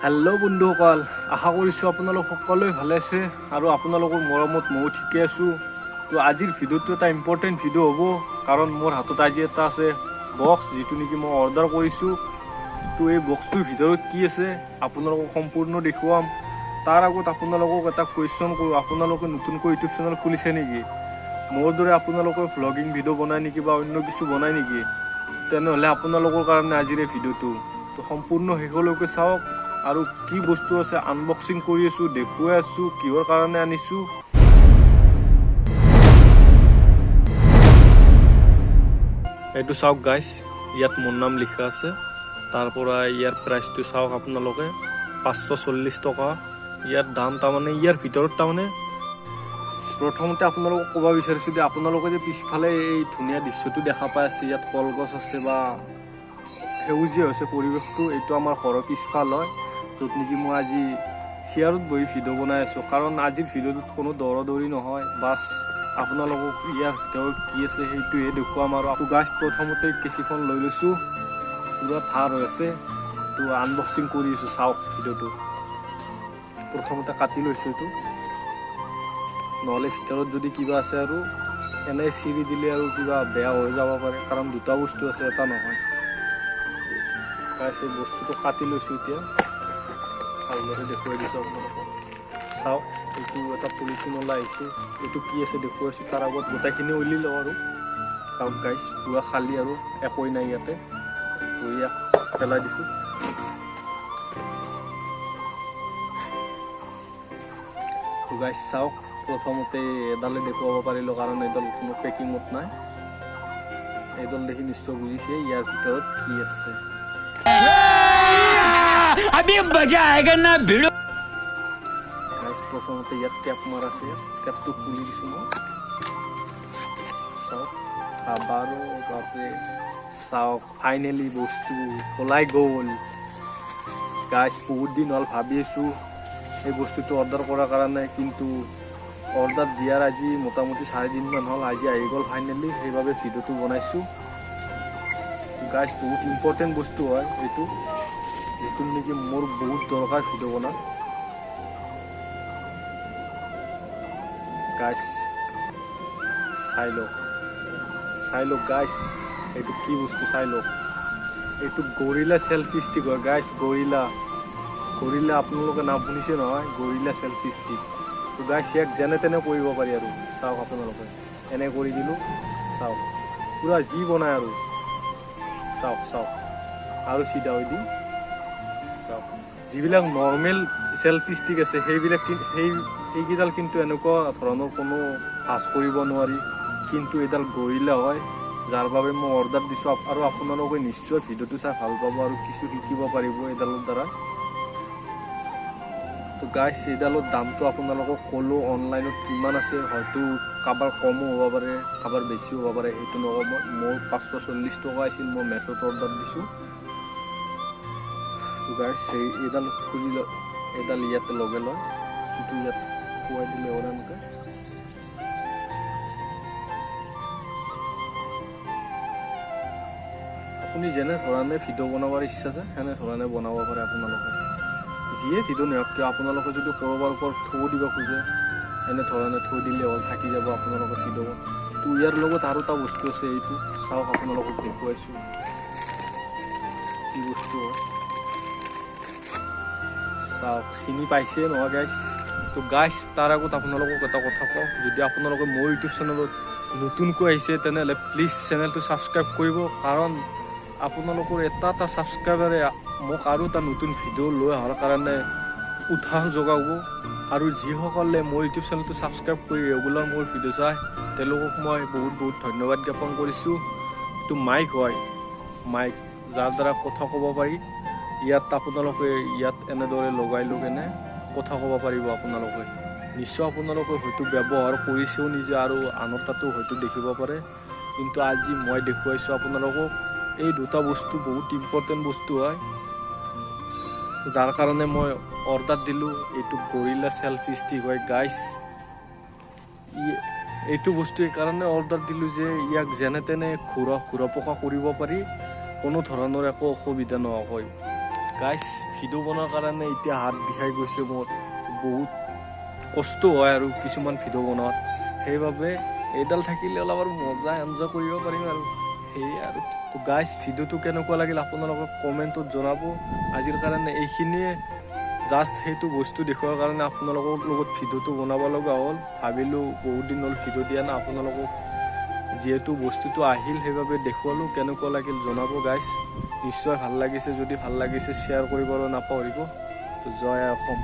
Hello बंधुসকল आशा কৰিছোঁ আপোনালোক সকলোৱে ভালে আছে আৰু আপোনালোকৰ মৰমত মই ঠিকে আছো। তো আজিৰ ভিডিওটো এটা ইম্পৰ্টেন্ট ভিডিও হ'ব কাৰণ মোৰ হাতত আজি এটা আছে বক্স যেটো নেকি মই অৰ্ডাৰ কৰিছো। তো এই বক্সটোৰ ভিতৰত কি আছে আপোনালোকক সম্পূৰ্ণ দেখুৱাম। তাৰ আগত আপোনালোকক এটা কোৱেশ্চন কৰো, আপোনালোকে নতুনকৈ ইউটিউব চেনেল খুলিছে নেকি? মোৰ দৰে আপোনালোকে ভ্লগিং ভিডিও বনায় নেকি বা অন্য কিছু বনায় নেকি? তেনেহ'লে আপোনালোকৰ কাৰণে আজিৰ এই ভিডিওটো তো সম্পূৰ্ণ শেষলৈকে চাওক। আৰু কি বস্তু আছে আনবক্সিং কৰি আছো, দেখুৱাই আছো কিহৰ কাৰণে আনিছো। এইটো চাওক গাইস, ইয়াত মোৰ নাম লিখা আছে। তাৰ পৰা ইয়াৰ প্ৰাইচটো চাওক আপোনালোকে 540 টকা। ইয়াৰ দাম তাৰমানে ইয়াৰ ভিতৰত তাৰমানে প্ৰথমতে আপোনালোকক ক'ব বিচাৰিছো যে আপোনালোকে যে পিছফালে এই ধুনীয়া দৃশ্যটো দেখা পাই আছে, ইয়াত কলগছ আছে বা সেউজীয়া হৈছে পৰিৱেশটো, এইটো আমাৰ ঘৰৰ পিছফাল হয় য'ত নেকি মই আজি চেয়াৰত বহি ভিডিঅ' বনাই আছোঁ। কাৰণ আজিৰ ভিডিঅ'টোত কোনো দৌৰি নহয়, বাছ আপোনালোকক ইয়াৰ ভিতৰত কি আছে সেইটোহে দেখুৱাম। আৰু গাইছ প্ৰথমতে কেঁচিখন লৈ লৈছোঁ, পূৰা ঠাৰ হৈ আছে। তো আনবক্সিং কৰি আছোঁ, চাওক ভিডিঅ'টো। প্ৰথমতে কাটি লৈছোঁ এইটো, নহ'লে ভিতৰত যদি কিবা আছে আৰু এনে চিৰি দিলে আৰু কিবা বেয়া হৈ যাব পাৰে, কাৰণ দুটা বস্তু আছে এটা নহয়। গাইছ এই বস্তুটো কাটি লৈছোঁ, এতিয়া ভালদৰে দেখুৱাই দিছোঁ আপোনালোকক। চাওক এইটো এটা পলিথিন ওলাই আহিছে, এইটো কি আছে দেখুৱাইছোঁ। তাৰ আগত গোটেইখিনি উলি লওঁ আৰু চাওক গাইছ, পুৰা খালী আৰু একোৱেই নাই ইয়াতে। ইয়াক পেলাই দিছোঁ। গাইছ চাওক, প্ৰথমতে এডালে দেখুৱাব পাৰিলোঁ কাৰণ এডাল কোনো পেকিঙত নাই। এইডাল দেখি নিশ্চয় বুজিছে ইয়াৰ ভিতৰত কি আছে। अभी मजा आएगा ना भिड़ो। गाइस प्रथमते ইয়াত টেপ মাৰ আছে, টেপটো খুলি দিছোঁ মই। চাওক আবাৰো বাপৰে, চাওক ফাইনেলি বস্তু ওলাই গ'ল। গাইস বহুত দিন হ'ল ভাবি আছোঁ এই বস্তুটো অৰ্ডাৰ কৰাৰ কাৰণে, কিন্তু অৰ্ডাৰ দিয়াৰ আজি মোটামুটি 4 দিনমান হ'ল, আজি আহি গ'ল ফাইনেলি। সেইবাবে ভিডিঅ'টো বনাইছোঁ। গাইস বহুত ইম্পৰ্টেণ্ট বস্তু হয় এইটো, যিটো নেকি মোৰ বহুত দৰকাৰ ভিডিঅ' বনা। গাইস চাই লওক গাইস, এইটো কি বস্তু চাই লওক। এইটো গৰিলা চেলফি ষ্টিক হয় গাইস, গৰিলা আপোনালোকে নাম শুনিছে নহয়, গৰিলা চেলফি ষ্টিক। তো গাইস ইয়াক যেনে তেনে কৰিব পাৰি আৰু চাওক আপোনালোকে, এনে কৰি দিলোঁ। চাওক পূৰা যি বনায় আৰু চাওক আৰু চিধা হৈ দিম। চাওক যিবিলাক নৰ্মেল চেলফি ষ্টিক আছে সেইকেইডাল কিন্তু এনেকুৱা ধৰণৰ কোনো ভাজ কৰিব নোৱাৰি, কিন্তু এইডাল গৰিলা হয়, যাৰ বাবে মই অৰ্ডাৰ দিছোঁ। আৰু আপোনালোকে নিশ্চয় ভিডিঅ'টো চাই ভাল পাব আৰু কিছু শিকিব পাৰিব এইডালৰ দ্বাৰা। তো গাইছ এইডালৰ দামটো আপোনালোকক ক'লোঁ অনলাইনত কিমান আছে, হয়তো কাৰোবাৰ কমো হ'ব পাৰে কাৰোবাৰ বেছিও হ'ব পাৰে, সেইটো নকওঁ মই। মোৰ 540 টকা আছিল, মই মেছত অৰ্ডাৰ দিছোঁ। তো গাইছ এইডাল খুলি এইডাল ইয়াতে লগে লয়, বস্তুটো ইয়াত খুৱাই দিলে হ'ল এনেকৈ। আপুনি যেনে ধৰণে ভিডিঅ' বনাবৰ ইচ্ছা আছে সেনে ধৰণে বনাব পাৰে আপোনালোকে। যিয়ে ভিডিঅ' নহওক কিয়, আপোনালোকে যদি ক'ৰবাৰ ওপৰত থৈ দিব খোজে এনেধৰণে থৈ দিলে হ'ল, থাকি যাব আপোনালোকৰ ভিডিঅ'। তো ইয়াৰ লগত আৰু এটা বস্তু আছে, এইটো চাওক আপোনালোকক দেখুৱাইছোঁ কি বস্তু হয়। চাওক চিনি পাইছে নহয় গাইছ। তো গাইছ তাৰ আগত আপোনালোকক এটা কথা কওঁ, যদি আপোনালোকে মোৰ ইউটিউব চেনেলত নতুনকৈ আহিছে তেনেহ'লে প্লিজ চেনেলটো ছাবস্ক্ৰাইব কৰিব, কাৰণ আপোনালোকৰ এটা ছাবস্ক্ৰাইবাৰে মোক আৰু এটা নতুন ভিডিঅ' লৈ অহাৰ কাৰণে উৎসাহ যোগাব। আৰু যিসকলে মোৰ ইউটিউব চেনেলটো ছাবস্ক্ৰাইব কৰি ৰেগুলাৰ মোৰ ভিডিঅ' চায় তেওঁলোকক মই বহুত ধন্যবাদ জ্ঞাপন কৰিছোঁ। এইটো মাইক হয়, মাইক যাৰ দ্বাৰা কথা ক'ব পাৰি। ইয়াত আপোনালোকে ইয়াত এনেদৰে লগাই লৈ কেনে কথা ক'ব পাৰিব আপোনালোকে। নিশ্চয় আপোনালোকে হয়তো ব্যৱহাৰ কৰিছেও নিজে আৰু আনৰ তাতো হয়তো দেখিব পাৰে, কিন্তু আজি মই দেখুৱাইছোঁ আপোনালোকক। এই দুটা বস্তু বহুত ইম্পৰ্টেণ্ট বস্তু হয়, যাৰ কাৰণে মই অৰ্ডাৰ দিলোঁ। এইটো গৰিলা চেলফি ষ্টিক হয় গাইছ। এইটো বস্তু এইকাৰণে অৰ্ডাৰ দিলোঁ যে ইয়াক যেনে তেনে ঘূৰা পকা কৰিব পাৰি, কোনো ধৰণৰ একো অসুবিধা নোহোৱাকৈ। গাইছ ভিডিঅ' বনোৱাৰ কাৰণে এতিয়া হাত বিষাই গৈছে মোৰ বহুত কষ্ট হয় আৰু কিছুমান ভিডিঅ' বনোৱাত সেইবাবে এইডাল থাকিলে অলপ আৰু মজা এনজয় কৰিব পাৰিম আৰু সেয়ে আৰু তো গাইছ ভিডিঅ'টো কেনেকুৱা লাগিল আপোনালোকক কমেণ্টত জনাব আজিৰ কাৰণে এইখিনিয়ে জাষ্ট সেইটো বস্তু দেখুৱাৰ কাৰণে আপোনালোকৰ লগত ভিডিঅ'টো বনাব লগা হ'ল ভাবিলোঁ বহুত দিন হ'ল ভিডিঅ' দিয়া না আপোনালোকক যিহেতু বস্তুটো আহিল সেইবাবে দেখুৱালোঁ কেনেকুৱা লাগিল জনাব গাইছ নিশ্চয় ভাল লাগিছে যদি ভাল লাগিছে শ্বেয়াৰ কৰিবলৈ নাপাহৰিব তো জয় অসম